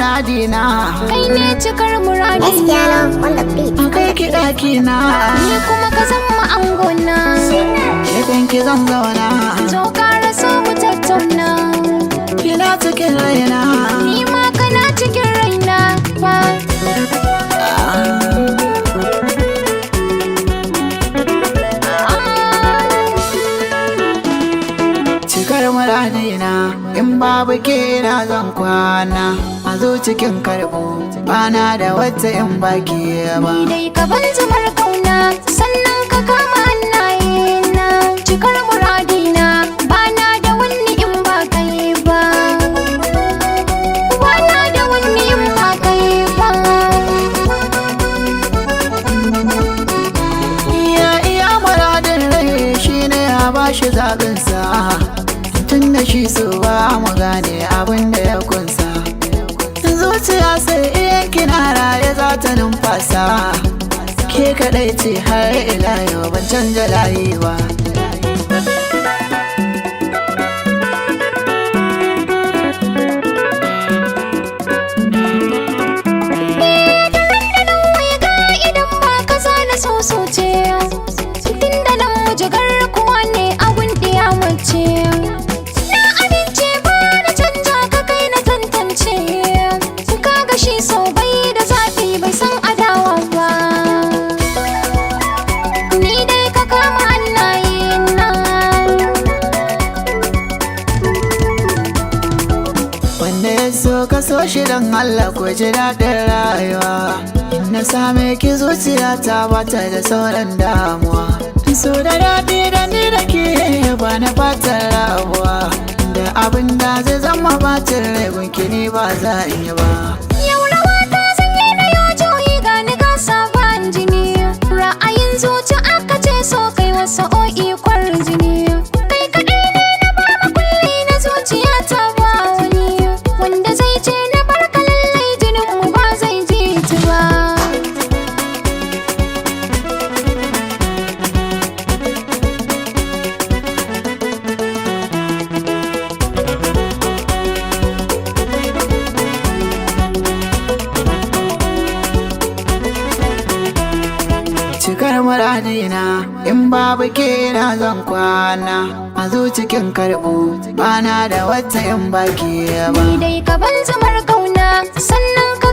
muradina, kai ne cikar muradina. kai ki ɗakina, ni kuma ka zama angona. gefen ki zan zauna, zo ƙara so mu tattauna. kina cikin raina, ni ma kana cikin raina ba. cikar muradina, in babu ke na zan kwana, a zo cikin karɓo bana da wata in baki ba. Ni dai ka ban zumar kauna, sannan ka kama hannayena. Cikar muradina, bana da wani in ba kai ba. Bana da wani in ba kai ba. Iya muradin rai shine ya bashi zaɓinsa, tun da shi so ba mu gane abin da ya kunsa. Zuciya sai iya kina raye za ta numfasa, ke kaɗai ce har ila yau ban canja layi ba. Tunda nan mujigar kuwa ne abun ɗiya mace. Na amince ba na canja ka kai na tantance. Kaga shi so bai da zafi bai san adawa ba. Ni dai ka kama hannayena. Wanda ya so ka so shi don Allah ko ji daɗin rayuwa. Na same ki zuciyata ba ta da sauran damuwa. So da daɗi da ni da ke ba na fatan rabuwa, da abin da zai zama bacin rai gunki ni ba za in yi ba. Yau rawa ta sanye na yau joyi ga ni ga sabon jini. Ra'ayin zuci aka ce so kai wasu o'i jini. Kai kaɗai ne na bar makulli na zuciyata ba wani wanda zai ce na barka lallai jinin mu ba zai ji ta ba. Cikar muradina, in babu ke na zan kwana, a zo cikin karɓo bana da wata in baki ba. Ni dai ka ban zumar kauna, sannan ka